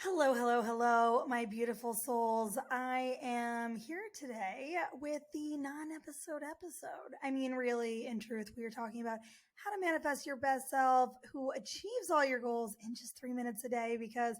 Hello, hello, hello, my beautiful souls. I am here today with the non episode. I mean, really, in truth, we are talking about how to manifest your best self who achieves all your goals in just 3 minutes a day because.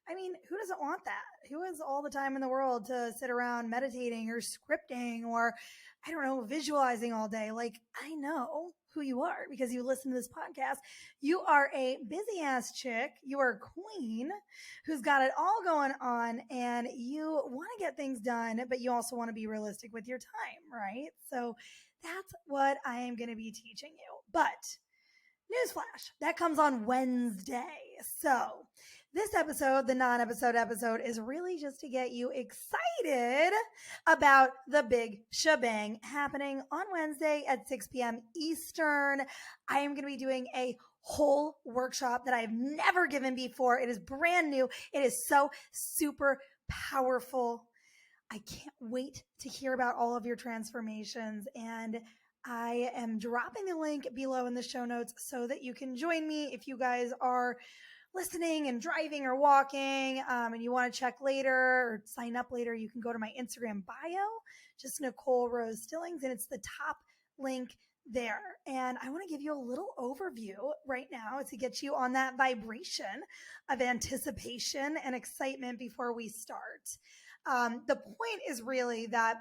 I mean, who doesn't want that? Who has all the time in the world to sit around meditating or scripting or, I don't know, visualizing all day? Like, I know who you are because you listen to this podcast. You are a busy ass chick. You are a queen who's got it all going on and you want to get things done, but you also want to be realistic with your time, right? So that's what I am going to be teaching you. But newsflash, that comes on Wednesday. So this episode, the non-episode episode, is really just to get you excited about the big shebang happening on Wednesday at 6 p.m. Eastern. I am going to be doing a whole workshop that I have never given before. It is brand new. It is so super powerful. I can't wait to hear about all of your transformations, and I am dropping the link below in the show notes so that you can join me if you guys are listening and driving or walking and you want to check later or sign up later. You can go to my Instagram bio, just Nicole Rose Stillings, and it's the top link there. And I want to give you a little overview right now to get you on that vibration of anticipation and excitement before we start. The point is really that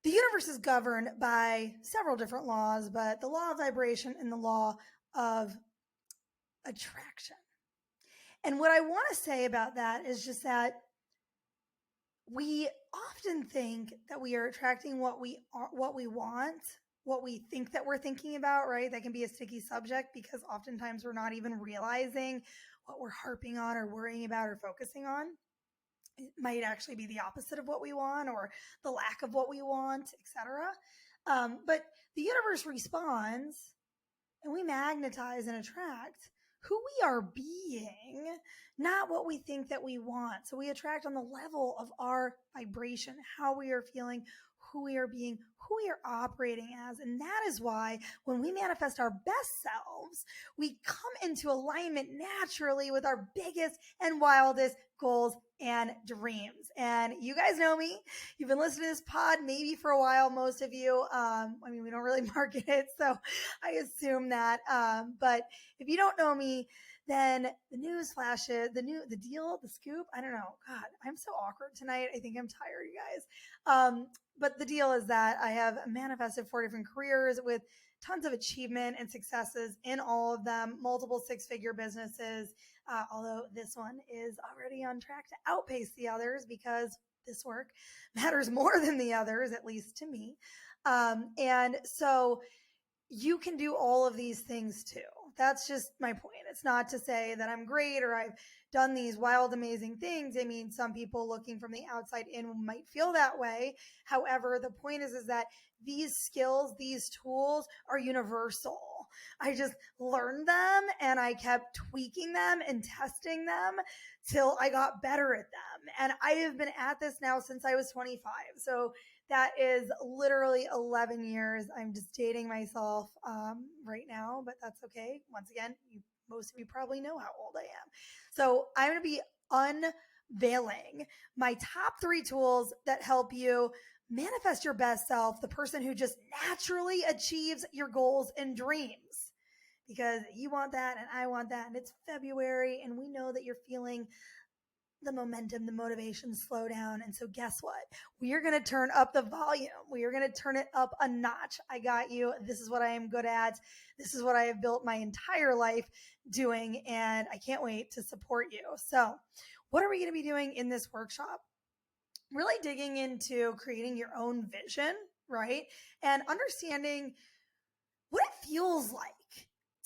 the universe is governed by several different laws, but the law of vibration and the law of attraction. And what I want to say about that is just that we often think that we are attracting what we want, what we think that we're thinking about, right? That can be a sticky subject because oftentimes we're not even realizing what we're harping on or worrying about or focusing on. It might actually be the opposite of what we want or the lack of what we want, etc. But the universe responds and we magnetize and attract who we are being, not what we think that we want. So we attract on the level of our vibration, how we are feeling, who we are being, who we are operating as. And that is why when we manifest our best selves, we come into alignment naturally with our biggest and wildest goals and dreams. And you guys know me. You've been listening to this pod maybe for a while, most of you. We don't really market it, so I assume that. But if you don't know me, then the news flashes, the deal, the scoop, I don't know. God, I'm so awkward tonight. I think I'm tired, you guys. But the deal is that I have manifested 4 different careers with tons of achievement and successes in all of them, multiple 6-figure businesses, although this one is already on track to outpace the others because this work matters more than the others, at least to me. And so you can do all of these things too. That's just my point. It's not to say that I'm great or I've done these wild, amazing things. I mean, some people looking from the outside in might feel that way. However, the point is that these skills, these tools are universal. I just learned them and I kept tweaking them and testing them till I got better at them. And I have been at this now since I was 25. So that is literally 11 years. I'm just dating myself right now, but that's okay. Once again, most of you probably know how old I am. So I'm going to be unveiling my top 3 tools that help you manifest your best self, the person who just naturally achieves your goals and dreams. Because you want that and I want that, and it's February, and we know that you're feeling the momentum, the motivation slow down. And so guess what? We are going to turn up the volume. We are going to turn it up a notch. I got you. This is what I am good at. This is what I have built my entire life doing. And I can't wait to support you. So what are we going to be doing in this workshop? Really digging into creating your own vision, right? And understanding what it feels like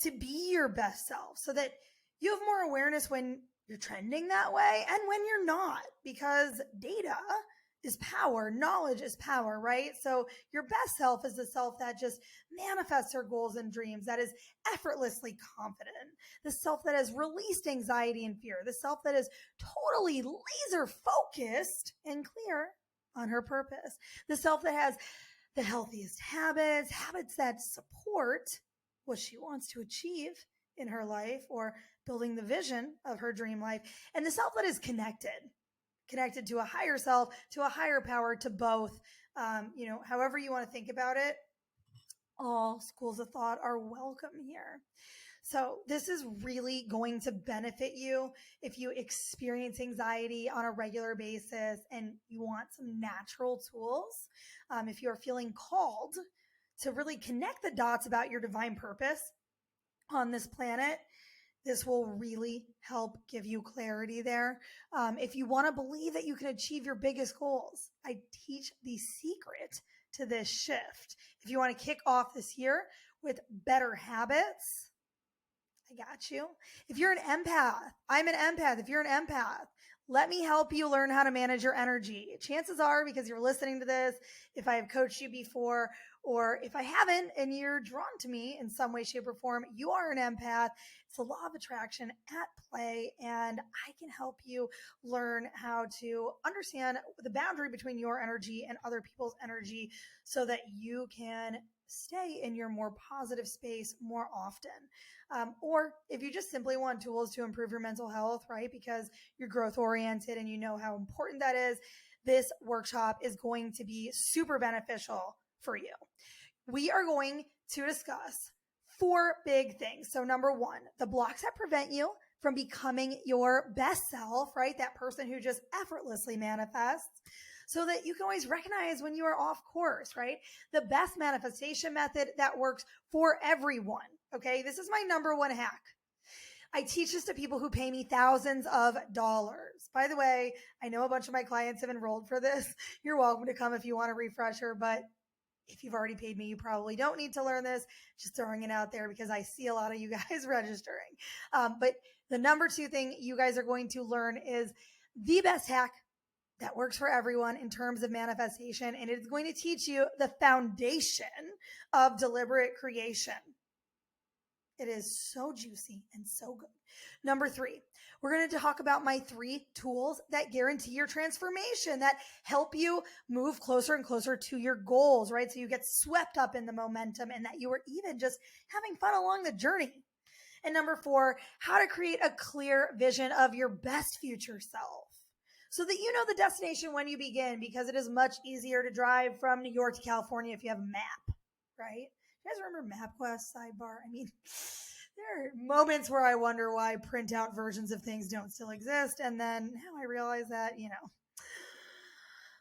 to be your best self so that you have more awareness when you're trending that way and when you're not, because data is power, knowledge is power, right? So your best self is the self that just manifests her goals and dreams, that is effortlessly confident, the self that has released anxiety and fear, the self that is totally laser focused and clear on her purpose, the self that has the healthiest habits that support what she wants to achieve in her life or building the vision of her dream life. And the self that is connected to a higher self, to a higher power, to both. However you want to think about it, all schools of thought are welcome here. So this is really going to benefit you if you experience anxiety on a regular basis and you want some natural tools. If you're feeling called to really connect the dots about your divine purpose on this planet, this will really help give you clarity there. If you want to believe that you can achieve your biggest goals, I teach the secret to this shift. If you want to kick off this year with better habits, I got you. If you're an empath, I'm an empath. If you're an empath, let me help you learn how to manage your energy. Chances are, because you're listening to this, if I have coached you before, or if I haven't and you're drawn to me in some way, shape, or form, you are an empath. It's the law of attraction at play, and I can help you learn how to understand the boundary between your energy and other people's energy so that you can stay in your more positive space more often. Or if you just simply want tools to improve your mental health, right? Because you're growth oriented and you know how important that is, this workshop is going to be super beneficial for you. We are going to discuss 4 big things. So number 1, the blocks that prevent you from becoming your best self, right? That person who just effortlessly manifests, so that you can always recognize when you are off course, right? The best manifestation method that works for everyone. Okay. This is my number 1 hack. I teach this to people who pay me thousands of dollars. By the way, I know a bunch of my clients have enrolled for this. You're welcome to come if you want a refresher, but if you've already paid me, you probably don't need to learn this. Just throwing it out there because I see a lot of you guys registering. But the number 2 thing you guys are going to learn is the best hack that works for everyone in terms of manifestation. And it's going to teach you the foundation of deliberate creation. It is so juicy and so good. Number 3, we're going to talk about my 3 tools that guarantee your transformation, that help you move closer and closer to your goals, right? So you get swept up in the momentum and that you are even just having fun along the journey. And number 4, how to create a clear vision of your best future self, so that you know the destination when you begin, because it is much easier to drive from New York to California if you have a map, right? You guys remember MapQuest sidebar? I mean, there are moments where I wonder why printout versions of things don't still exist. And then now I realize that,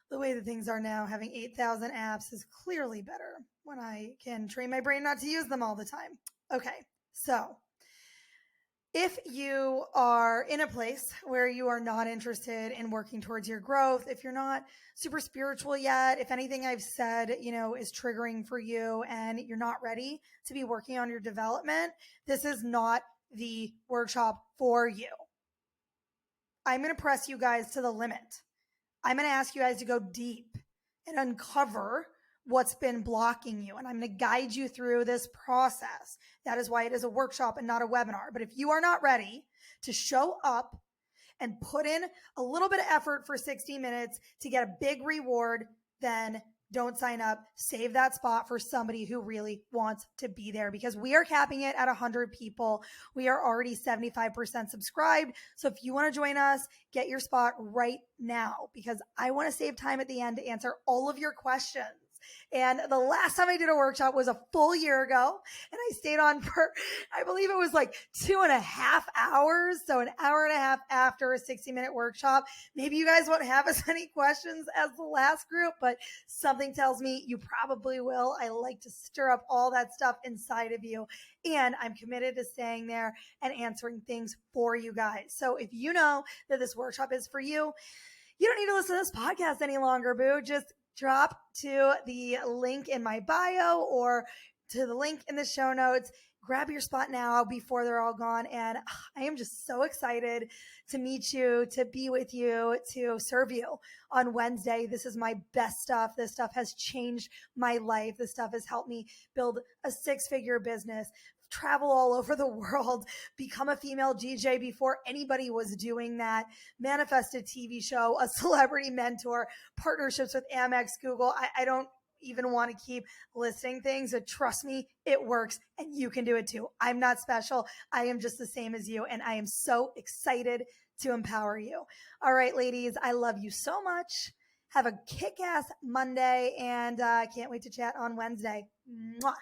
the way that things are now, having 8,000 apps is clearly better when I can train my brain not to use them all the time. Okay, so if you are in a place where you are not interested in working towards your growth, if you're not super spiritual yet, if anything I've said, is triggering for you and you're not ready to be working on your development, this is not the workshop for you. I'm going to press you guys to the limit. I'm going to ask you guys to go deep and uncover what's been blocking you. And I'm going to guide you through this process. That is why it is a workshop and not a webinar. But if you are not ready to show up and put in a little bit of effort for 60 minutes to get a big reward, then don't sign up. Save that spot for somebody who really wants to be there, because we are capping it at 100 people. We are already 75% subscribed. So if you want to join us, get your spot right now, because I want to save time at the end to answer all of your questions. And the last time I did a workshop was a full year ago, and I stayed on for, I believe it was like 2.5 hours. So an hour and a half after a 60-minute workshop. Maybe you guys won't have as many questions as the last group, but something tells me you probably will. I like to stir up all that stuff inside of you, and I'm committed to staying there and answering things for you guys. So if you know that this workshop is for you, you don't need to listen to this podcast any longer, boo. Just drop to the link in my bio or to the link in the show notes. Grab your spot now before they're all gone. And I am just so excited to meet you, to be with you, to serve you on Wednesday. This is my best stuff. This stuff has changed my life. This stuff has helped me build a 6-figure business, travel all over the world, become a female DJ before anybody was doing that, manifest a TV show, a celebrity mentor, partnerships with Amex, Google. I don't even want to keep listing things, but trust me, it works and you can do it too. I'm not special. I am just the same as you. And I am so excited to empower you. All right, ladies, I love you so much. Have a kick-ass Monday, and I can't wait to chat on Wednesday. Mwah.